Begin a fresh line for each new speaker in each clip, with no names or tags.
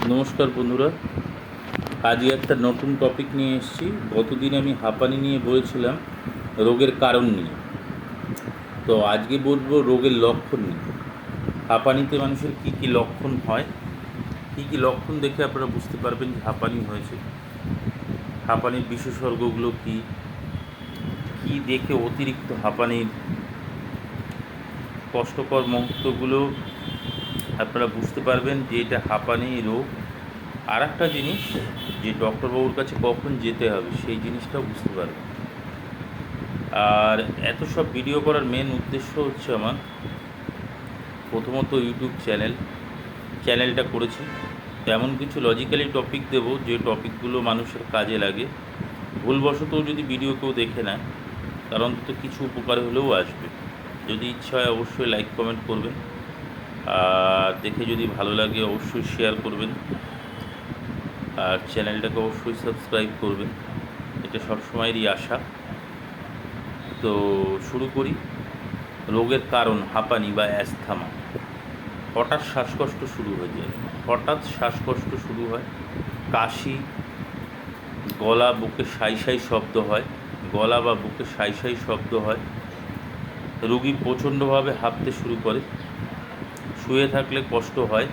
নমস্কার বন্ধুরা, আজকে একটা নতুন টপিক নিয়ে এসেছি। গতদিন আমি হাঁপানি নিয়ে বলেছিলাম রোগের কারণ নিয়ে। তো আজকে বলবো রোগের লক্ষণ নিয়ে। হাঁপানিতে মানুষের কী কী লক্ষণ হয়, কী কী লক্ষণ দেখে আপনারা বুঝতে পারবেন যে হাঁপানি হয়েছে, হাঁপানির বিশেষজ্ঞগুলো কী কী দেখে অতিরিক্ত হাঁপানির কষ্টকর মুহূর্তগুলো আপনারা বুঝতে পারবেন যে এটা হাঁপানি রোগ। আর একটা জিনিস, যে ডক্টরবাবুর কাছে কখন যেতে হবে সেই জিনিসটাও বুঝতে পারবেন। আর এত সব ভিডিও করার মেন উদ্দেশ্য হচ্ছে আমার প্রথমত ইউটিউব চ্যানেলটা করেছি, তেমন কিছু লজিক্যালি টপিক দেব যে টপিকগুলো মানুষের কাজে লাগে। ভুলবশতও যদি ভিডিও কেউ দেখে নেয় তার অন্তত কিছু উপকার হলেও আসবে। যদি ইচ্ছা হয় অবশ্যই লাইক কমেন্ট করবেন, আর দেখে যদি ভালো লাগে অবশ্যই শেয়ার করবেন, আর চ্যানেলটাকে অবশ্যই সাবস্ক্রাইব করবেন। এটা সবসময়েরই আশা। তো শুরু করি। রোগের কারণ হাঁপানি বা অ্যাস্থমা। হঠাৎ শ্বাসকষ্ট শুরু হয়ে যায়, শুরু হয়, কাশি, গলা বুকে সাই সাই শব্দ হয়, গলা বা বুকে সাই সাই শব্দ হয়, রোগী প্রচণ্ডভাবে হাঁপতে শুরু করে, শুয়ে থাকলে কষ্ট হয়,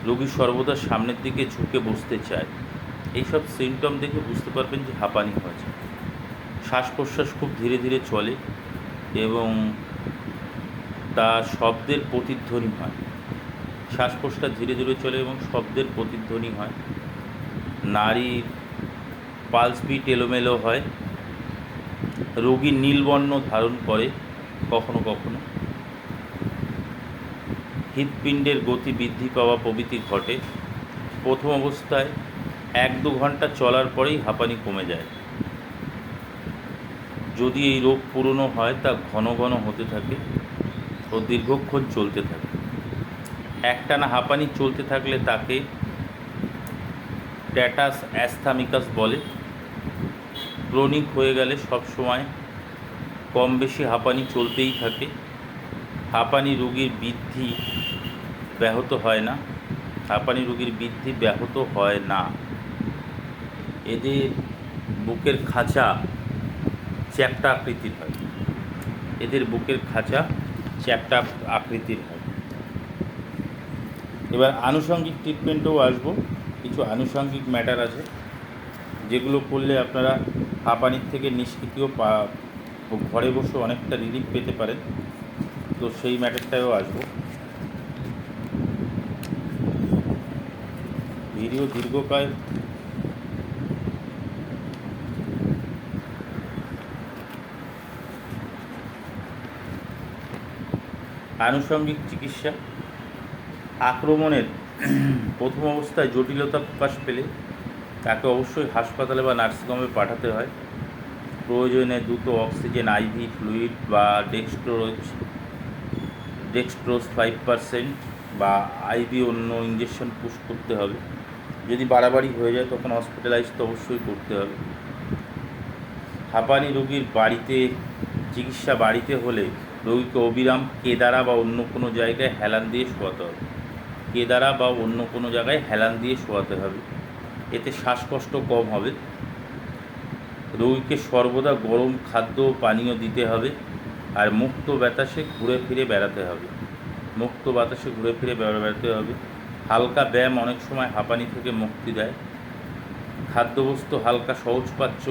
রোগী সর্বদা সামনের দিকে ঝুঁকে বসতে চায়। এইসব সিমটম দেখে বুঝতে পারবেন যে হাঁপানি হয়েছে। শ্বাস প্রশ্বাস খুব ধীরে ধীরে চলে এবং তা শব্দের প্রতিধ্বনি হয়। শ্বাস প্রশ্বাস ধীরে ধীরে চলে এবং শব্দের প্রতিধ্বনি হয়। নারীর পালস বিট এলোমেলো হয়, রোগী নীলবর্ণ ধারণ করে কখনো কখনো, হৃৎপিণ্ডের গতি বৃদ্ধি পাওয়া প্রভৃতি ঘটে। প্রথম অবস্থায় 1-2 ঘন্টা চলার পরেই হাঁপানি কমে যায়। যদি এই রোগ পুরনো হয় তা ঘন ঘন হতে থাকে ও দীর্ঘক্ষণ চলতে থাকে। একটানা হাঁপানি চলতে থাকলে তাকে স্ট্যাটাস অ্যাস্থমিকাস বলে। ক্রনিক হয়ে গেলে সবসময় কম বেশি হাঁপানি চলতেই থাকে। হাঁপানি রোগীর বৃদ্ধি ব্যাহত হয় না। এদের বুকের খাঁচা চ্যাপ্টা আকৃতির হয়। এবার আনুষঙ্গিক ট্রিটমেন্টেও আসবো। কিছু আনুষঙ্গিক ম্যাটার আছে যেগুলো করলে আপনারা হাঁপানির থেকে নিষ্কৃতিও ঘরে বসে অনেকটা রিলিফ পেতে পারেন। তো সেই ম্যাটারটাও আসবো। ভিডিও দীর্ঘকায় আনুষঙ্গিক চিকিৎসা। আক্রমণের প্রথম অবস্থায় জটিলতা প্রকাশ পেলে তাকে অবশ্যই হাসপাতালে বা নার্সিংহোমে পাঠাতে হয়। প্রয়োজনে দ্রুত অক্সিজেন আইভি ফ্লুইড বা ডেক্সট্রোজ 5% বা আইভি অন্য ইঞ্জেকশন পুশ করতে হবে। যদি বাড়াবাড়ি হয়ে যায় তখন হসপিটালাইজ তো অবশ্যই করতে হবে। হাঁপানি রোগীর চিকিৎসা বাড়িতে হলে রোগীকে অবিরাম কেদারা বা অন্য কোনো জায়গায় হেলান দিয়ে শোয়াতে হবে। এতে শ্বাসকষ্ট কম হবে। রোগীকে সর্বদা গরম খাদ্য পানীয় দিতে হবে আর মুক্ত বাতাসে ঘুরে ফিরে বেড়াতে হবে। হালকা ব্যায়াম অনেক সময় হাঁপানি থেকে মুক্তি দেয়। খাদ্যবস্তু হালকা সহজপাচ্য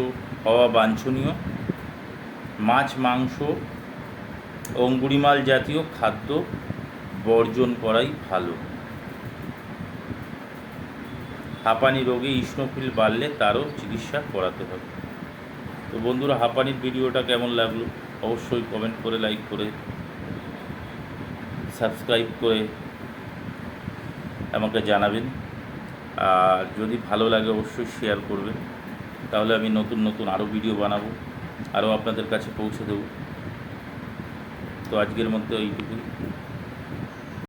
হওয়া বাঞ্ছনীয়। মাছ, মাংস, অঙ্গুরিমাল জাতীয় খাদ্য বর্জন করাই ভালো। হাঁপানি রোগে ইসনোফিল বাড়লে তারও চিকিৎসা করাতে হবে। তো বন্ধুরা, হাঁপানির ভিডিওটা কেমন লাগলো অবশ্যই কমেন্ট করে, লাইক করে, সাবস্ক্রাইব করে আমাকে জানাবেন। আর যদি ভালো লাগে অবশ্যই শেয়ার করবেন, তাহলে আমি নতুন আরও ভিডিও বানাবো, আরও আপনাদের কাছে পৌঁছে দেব। তো আজকের মধ্যে এইটুকুই।